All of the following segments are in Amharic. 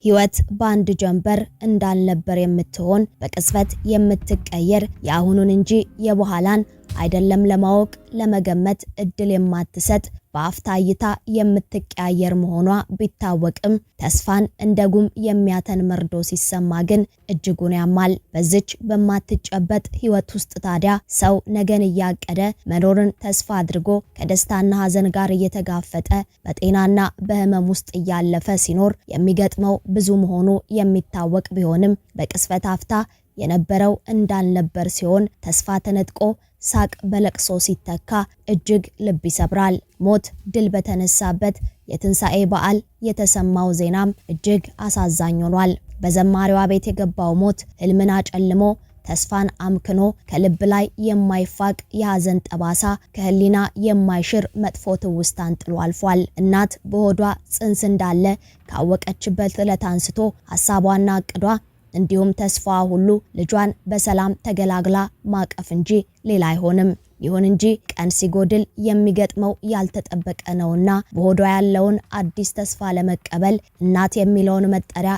ህይወት በአንድ ጀንበር እንዳልነበር የምትሆን በቅጽበት የምትቀየር የአሁኑን እንጂ የበኋላን አይደለም ለማወቅ ለመገመት እድል የማትሰጥ በአፍታ እይታ የምትቀያየር መሆኗ ቢታወቅም ተስፋን እንደጉም የሚያተን መርዶ ሲሰማ ግን እጅጉን ያማል። በዚች በማትጨበጥ ህይወት ውስጥ ታዲያ ሰው ነገን እያቀደ መኖርን ተስፋ አድርጎ ከደስታና ሐዘን ጋር እየተጋፈጠ በጤናና በህመም ውስጥ እያለፈ ሲኖር የሚገጥመው ብዙ መሆኑ የሚታወቅ ቢሆንም በቅጽበት አፍታ የነበረው እንዳልነበር ሲሆን ተስፋ ተነጥቆ ሳቅ በለቅሶ ሲተካ እጅግ ልብ ይሰብራል። ሞት ድል በተነሳበት የትንሳኤ በዓል የተሰማው ዜናም እጅግ አሳዛኝ ሆኗል። በዘማሪዋ ቤት የገባው ሞት ህልምን አጨልሞ ተስፋን አምክኖ ከልብ ላይ የማይፋቅ የሐዘን ጠባሳ ከህሊና የማይሽር መጥፎ ትውስታን ጥሎ አልፏል። እናት በሆዷ ጽንስ እንዳለ ካወቀችበት ዕለት አንስቶ ሐሳቧና እቅዷ እንዲሁም ተስፋዋ ሁሉ ልጇን በሰላም ተገላግላ ማቀፍ እንጂ ሌላ አይሆንም። ይሁን እንጂ ቀን ሲጎድል የሚገጥመው ያልተጠበቀ ነውና በሆዷ ያለውን አዲስ ተስፋ ለመቀበል እናት የሚለውን መጠሪያ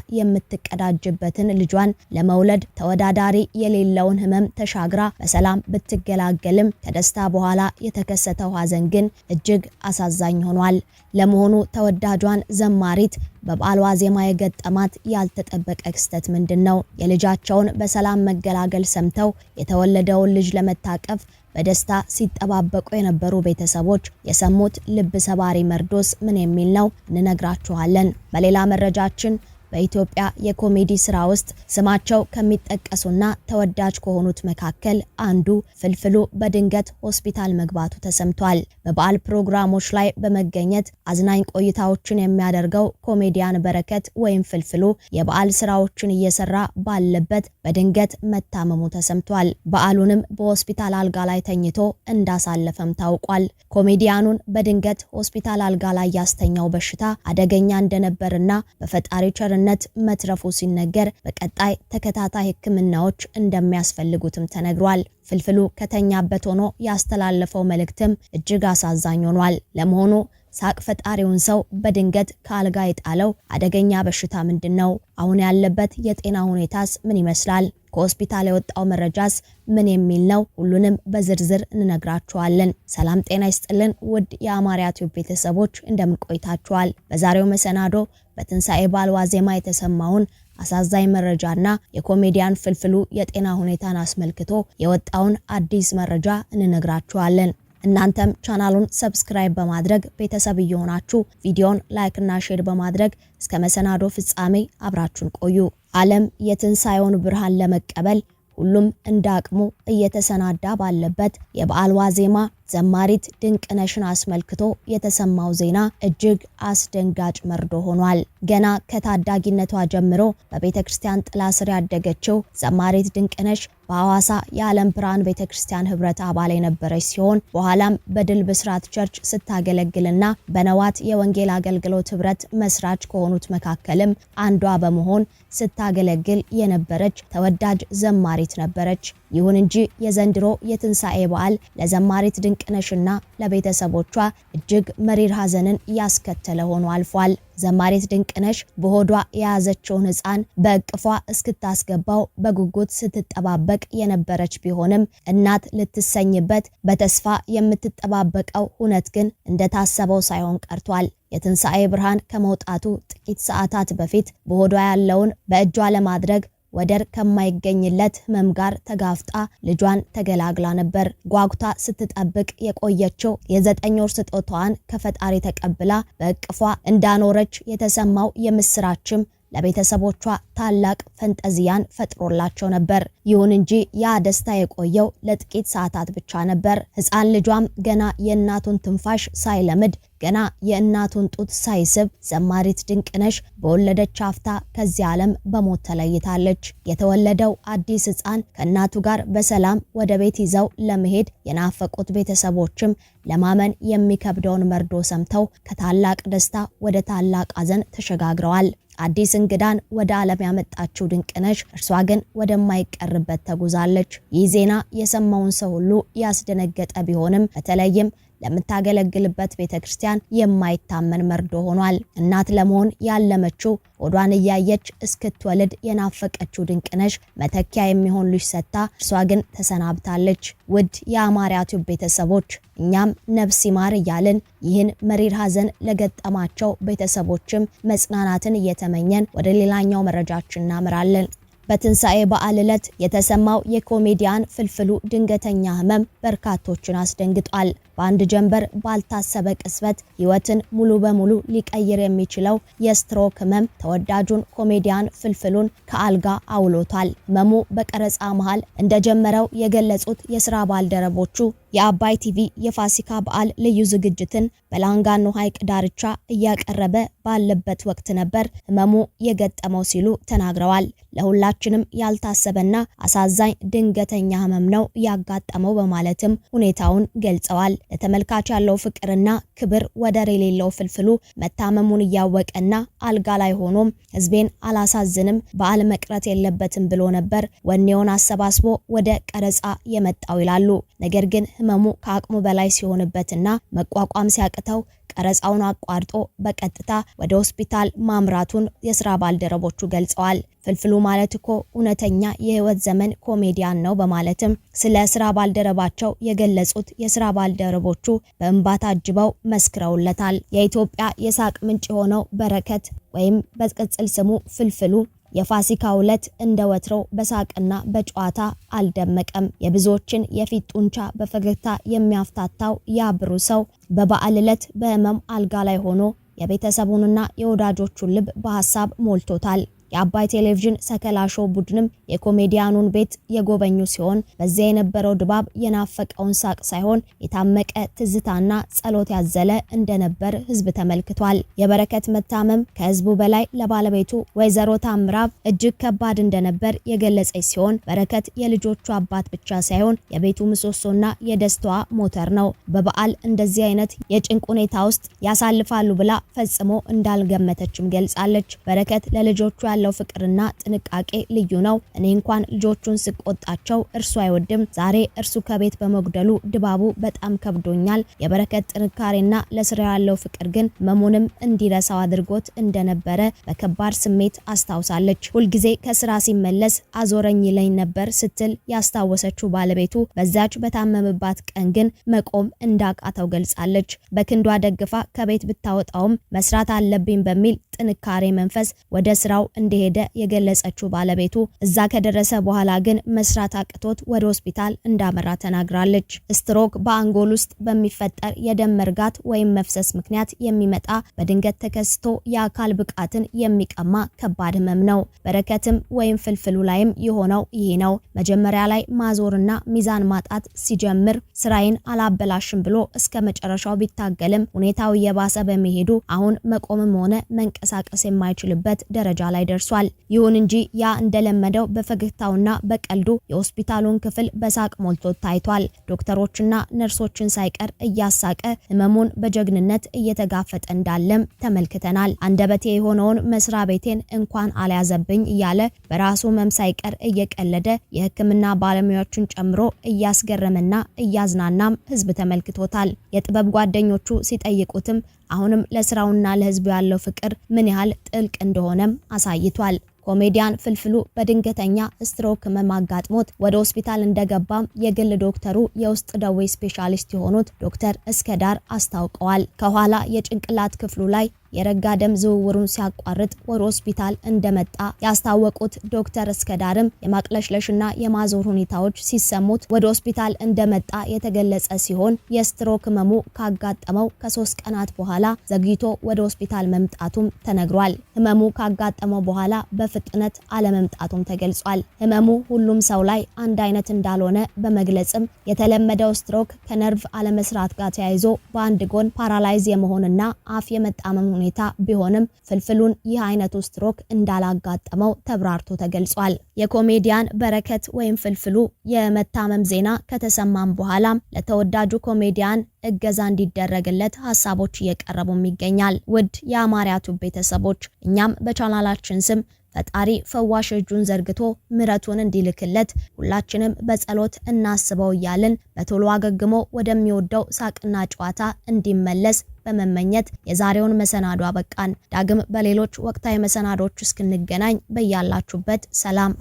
የምትቀዳጅበትን ልጇን ለመውለድ ተወዳዳሪ የሌለውን ህመም ተሻግራ በሰላም ብትገላገልም ከደስታ በኋላ የተከሰተው ሐዘን ግን እጅግ አሳዛኝ ሆኗል። ለመሆኑ ተወዳጇን ዘማሪት በበዓል ዋዜማ የገጠማት ያልተጠበቀ ክስተት ምንድነው? የልጃቸውን በሰላም መገላገል ሰምተው የተወለደውን ልጅ ለመታቀፍ በደስታ ሲጠባበቁ የነበሩ ቤተሰቦች የሰሙት ልብ ሰባሪ መርዶስ ምን የሚል ነው? እንነግራችኋለን። በሌላ መረጃችን በኢትዮጵያ የኮሜዲ ስራ ውስጥ ስማቸው ከሚጠቀሱና ተወዳጅ ከሆኑት መካከል አንዱ ፍልፍሉ በድንገት ሆስፒታል መግባቱ ተሰምቷል። በበዓል ፕሮግራሞች ላይ በመገኘት አዝናኝ ቆይታዎችን የሚያደርገው ኮሜዲያን በረከት ወይም ፍልፍሉ የበዓል ስራዎችን እየሰራ ባለበት በድንገት መታመሙ ተሰምቷል። በዓሉንም በሆስፒታል አልጋ ላይ ተኝቶ እንዳሳለፈም ታውቋል። ኮሜዲያኑን በድንገት ሆስፒታል አልጋ ላይ ያስተኛው በሽታ አደገኛ እንደነበርና በፈጣሪ ቸርነት መትረፉ ሲነገር በቀጣይ ተከታታይ ህክምናዎች እንደሚያስፈልጉትም ተነግሯል። ፍልፍሉ ከተኛበት ሆኖ ያስተላለፈው መልእክትም እጅግ አሳዛኝ ሆኗል። ለመሆኑ ሳቅ ፈጣሪውን ሰው በድንገት ከአልጋ የጣለው አደገኛ በሽታ ምንድነው? አሁን ያለበት የጤና ሁኔታስ ምን ይመስላል? ከሆስፒታል የወጣው መረጃስ ምን የሚል ነው? ሁሉንም በዝርዝር እንነግራችኋለን። ሰላም ጤና ይስጥልን ውድ የአማርያ ቲዩብ ቤተሰቦች እንደምን ቆይታችኋል? በዛሬው መሰናዶ በትንሳኤ በዓል ዋዜማ የተሰማውን አሳዛኝ መረጃና የኮሜዲያን ፍልፍሉ የጤና ሁኔታን አስመልክቶ የወጣውን አዲስ መረጃ እንነግራችኋለን። እናንተም ቻናሉን ሰብስክራይብ በማድረግ ቤተሰብ እየሆናችሁ ቪዲዮን ላይክ እና ሼር በማድረግ እስከ መሰናዶ ፍጻሜ አብራችሁን ቆዩ። ዓለም የትንሳኤውን ብርሃን ለመቀበል ሁሉም እንዳቅሙ እየተሰናዳ ባለበት የበዓል ዋዜማ ዘማሪት ድንቅነሽን አስመልክቶ የተሰማው ዜና እጅግ አስደንጋጭ መርዶ ሆኗል። ገና ከታዳጊነቷ ጀምሮ በቤተክርስቲያን ጥላ ስር ያደገችው ዘማሪት ድንቅነሽ በሐዋሳ የዓለም ብርሃን ቤተክርስቲያን ህብረት አባል የነበረች ሲሆን በኋላም በድል ብስራት ቸርች ስታገለግልና በነዋት የወንጌል አገልግሎት ህብረት መስራች ከሆኑት መካከልም አንዷ በመሆን ስታገለግል የነበረች ተወዳጅ ዘማሪት ነበረች። ይሁን እንጂ የዘንድሮ የትንሳኤ በዓል ለዘማሪት ድንቅነሽና ለቤተሰቦቿ እጅግ መሪር ሐዘንን ያስከተለ ሆኖ አልፏል። ዘማሪት ድንቅነሽ በሆዷ የያዘችውን ህፃን በእቅፏ እስክታስገባው በጉጉት ስትጠባበቅ የነበረች ቢሆንም እናት ልትሰኝበት በተስፋ የምትጠባበቀው ሁነት ግን እንደታሰበው ሳይሆን ቀርቷል። የትንሳኤ ብርሃን ከመውጣቱ ጥቂት ሰዓታት በፊት በሆዷ ያለውን በእጇ ለማድረግ ወደር ከማይገኝለት ህመም ጋር ተጋፍጣ ልጇን ተገላግላ ነበር። ጓጉታ ስትጠብቅ የቆየችው የ9 ወር ስጦታዋን ከፈጣሪ ተቀብላ በእቅፏ እንዳኖረች የተሰማው የምስራችም ለቤተሰቦቿ ታላቅ ፈንጠዚያን ፈጥሮላቸው ነበር። ይሁን እንጂ ያ ደስታ የቆየው ለጥቂት ሰዓታት ብቻ ነበር። ህፃን ልጇም ገና የእናቱን ትንፋሽ ሳይለምድ ገና የእናቱን ጡት ሳይስብ ዘማሪት ድንቅነሽ በወለደች አፍታ ከዚህ ዓለም በሞት ተለይታለች። የተወለደው አዲስ ህፃን ከእናቱ ጋር በሰላም ወደ ቤት ይዘው ለመሄድ የናፈቁት ቤተሰቦችም ለማመን የሚከብደውን መርዶ ሰምተው ከታላቅ ደስታ ወደ ታላቅ ሐዘን ተሸጋግረዋል። አዲስ እንግዳን ወደ ዓለም ያመጣችው ድንቅነሽ እርሷ ግን ወደማይቀርበት ተጉዛለች። ይህ ዜና የሰማውን ሰው ሁሉ ያስደነገጠ ቢሆንም በተለይም ለምታገለግልበት ቤተክርስቲያን የማይታመን መርዶ ሆኗል። እናት ለመሆን ያለመችው ሆዷን እያየች እስክትወልድ የናፈቀችው ድንቅነሽ መተኪያ የሚሆን ልጅ ሰጥታ እርሷ ግን ተሰናብታለች። ውድ የአማርያ ቲዩብ ቤተሰቦች እኛም ነፍስ ይማር እያልን ይህን መሪር ሐዘን ለገጠማቸው ቤተሰቦችም መጽናናትን እየተመኘን ወደ ሌላኛው መረጃችን እናምራለን። በትንሳኤ በዓል ዕለት የተሰማው የኮሜዲያን ፍልፍሉ ድንገተኛ ህመም በርካቶችን አስደንግጧል። በአንድ ጀንበር ባልታሰበ ቅስበት ህይወትን ሙሉ በሙሉ ሊቀይር የሚችለው የስትሮክ ህመም ተወዳጁን ኮሜዲያን ፍልፍሉን ከአልጋ አውሎታል። ህመሙ በቀረጻ መሃል እንደጀመረው የገለጹት የስራ ባልደረቦቹ የአባይ ቲቪ የፋሲካ በዓል ልዩ ዝግጅትን በላንጋኖ ሐይቅ ዳርቻ እያቀረበ ባለበት ወቅት ነበር ህመሙ የገጠመው ሲሉ ተናግረዋል። ለሁላችንም ያልታሰበና አሳዛኝ ድንገተኛ ህመም ነው ያጋጠመው በማለትም ሁኔታውን ገልጸዋል። ለተመልካች ያለው ፍቅርና ክብር ወደር የሌለው ፍልፍሉ መታመሙን እያወቀና አልጋ ላይ ሆኖም ህዝቤን አላሳዝንም፣ በዓል መቅረት የለበትም ብሎ ነበር ወኔውን አሰባስቦ ወደ ቀረጻ የመጣው ይላሉ። ነገር ግን ህመሙ ከአቅሙ በላይ ሲሆንበትና መቋቋም ሲያቅተው ቀረጻውን አቋርጦ በቀጥታ ወደ ሆስፒታል ማምራቱን የስራ ባልደረቦቹ ገልጸዋል። ፍልፍሉ ማለት እኮ እውነተኛ የህይወት ዘመን ኮሜዲያን ነው በማለትም ስለ ስራ ባልደረባቸው የገለጹት የስራ ባልደረቦቹ በእንባ ታጅበው መስክረውለታል። የኢትዮጵያ የሳቅ ምንጭ የሆነው በረከት ወይም በቅጽል ስሙ ፍልፍሉ የፋሲካ ዕለት እንደ ወትሮው በሳቅና በጨዋታ አልደመቀም። የብዙዎችን የፊት ጡንቻ በፈገግታ የሚያፍታታው ያብሩ ሰው በበዓል ዕለት በህመም አልጋ ላይ ሆኖ የቤተሰቡንና የወዳጆቹን ልብ በሐሳብ ሞልቶታል። የአባይ ቴሌቪዥን ሰከላ ሾው ቡድንም የኮሜዲያኑን ቤት የጎበኙ ሲሆን በዚያ የነበረው ድባብ የናፈቀውን ሳቅ ሳይሆን የታመቀ ትዝታና ጸሎት ያዘለ እንደነበር ህዝብ ተመልክቷል። የበረከት መታመም ከህዝቡ በላይ ለባለቤቱ ወይዘሮ ታምራብ እጅግ ከባድ እንደነበር የገለጸች ሲሆን በረከት የልጆቹ አባት ብቻ ሳይሆን የቤቱ ምሰሶና የደስታዋ ሞተር ነው። በበዓል እንደዚህ አይነት የጭንቅ ሁኔታ ውስጥ ያሳልፋሉ ብላ ፈጽሞ እንዳልገመተችም ገልጻለች። በረከት ለልጆቹ ያለው ፍቅርና ጥንቃቄ ልዩ ነው። እኔ እንኳን ልጆቹን ስቆጣቸው እርሱ አይወድም። ዛሬ እርሱ ከቤት በመጉደሉ ድባቡ በጣም ከብዶኛል። የበረከት ጥንካሬና ለስራ ያለው ፍቅር ግን መሙንም እንዲረሳው አድርጎት እንደነበረ በከባድ ስሜት አስታውሳለች። ሁልጊዜ ከስራ ሲመለስ አዞረኝ ይለኝ ነበር ስትል ያስታወሰችው ባለቤቱ በዛች በታመመባት ቀን ግን መቆም እንዳቃተው ገልጻለች። በክንዷ ደግፋ ከቤት ብታወጣውም መስራት አለብኝ በሚል ጥንካሬ መንፈስ ወደ ስራው እንደሄደ የገለጸችው ባለቤቱ እዛ ከደረሰ በኋላ ግን መስራት አቅቶት ወደ ሆስፒታል እንዳመራ ተናግራለች። ስትሮክ በአንጎል ውስጥ በሚፈጠር የደም መርጋት ወይም መፍሰስ ምክንያት የሚመጣ በድንገት ተከስቶ የአካል ብቃትን የሚቀማ ከባድ ህመም ነው። በረከትም ወይም ፍልፍሉ ላይም የሆነው ይሄ ነው። መጀመሪያ ላይ ማዞርና ሚዛን ማጣት ሲጀምር ስራዬን አላበላሽም ብሎ እስከ መጨረሻው ቢታገልም ሁኔታው እየባሰ በመሄዱ አሁን መቆምም ሆነ መንቀሳቀስ የማይችልበት ደረጃ ላይ ደርሷል። ይሁን እንጂ ያ እንደለመደው በፈገግታውና በቀልዱ የሆስፒታሉን ክፍል በሳቅ ሞልቶት ታይቷል። ዶክተሮችና ነርሶችን ሳይቀር እያሳቀ ህመሙን በጀግንነት እየተጋፈጠ እንዳለም ተመልክተናል። አንደበቴ የሆነውን መስሪያ ቤቴን እንኳን አልያዘብኝ እያለ በራሱ ህመም ሳይቀር እየቀለደ የህክምና ባለሙያዎችን ጨምሮ እያስገረመና እያዝናናም ህዝብ ተመልክቶታል። የጥበብ ጓደኞቹ ሲጠይቁትም አሁንም ለስራውና ለህዝቡ ያለው ፍቅር ምን ያህል ጥልቅ እንደሆነም አሳይቷል። ኮሜዲያን ፍልፍሉ በድንገተኛ ስትሮክ ህመም አጋጥሞት ወደ ሆስፒታል እንደገባም የግል ዶክተሩ የውስጥ ደዌ ስፔሻሊስት የሆኑት ዶክተር እስከዳር አስታውቀዋል። ከኋላ የጭንቅላት ክፍሉ ላይ የረጋ ደም ዝውውሩን ሲያቋርጥ ወደ ሆስፒታል እንደመጣ ያስታወቁት ዶክተር እስከዳርም የማቅለሽለሽና የማዞር ሁኔታዎች ሲሰሙት ወደ ሆስፒታል እንደመጣ የተገለጸ ሲሆን የስትሮክ ህመሙ ካጋጠመው ከ3 ቀናት በኋላ ዘግይቶ ወደ ሆስፒታል መምጣቱም ተነግሯል። ህመሙ ካጋጠመው በኋላ በፍጥነት አለመምጣቱም ተገልጿል። ህመሙ ሁሉም ሰው ላይ አንድ አይነት እንዳልሆነ በመግለጽም የተለመደው ስትሮክ ከነርቭ አለመስራት ጋር ተያይዞ በአንድ ጎን ፓራላይዝ የመሆንና አፍ የመጣመም ሁኔታ ቢሆንም ፍልፍሉን ይህ አይነቱ ስትሮክ እንዳላጋጠመው ተብራርቶ ተገልጿል። የኮሜዲያን በረከት ወይም ፍልፍሉ የመታመም ዜና ከተሰማም በኋላም ለተወዳጁ ኮሜዲያን እገዛ እንዲደረግለት ሐሳቦች እየቀረቡም ይገኛል። ውድ የአማርያ ቲዩብ ቤተሰቦች እኛም በቻናላችን ስም ፈጣሪ ፈዋሽ እጁን ዘርግቶ ምሕረቱን እንዲልክለት ሁላችንም በጸሎት እናስበው እያልን በቶሎ አገግሞ ወደሚወደው ሳቅና ጨዋታ እንዲመለስ በመመኘት የዛሬውን መሰናዶ አበቃን። ዳግም በሌሎች ወቅታዊ መሰናዶች እስክንገናኝ በያላችሁበት ሰላም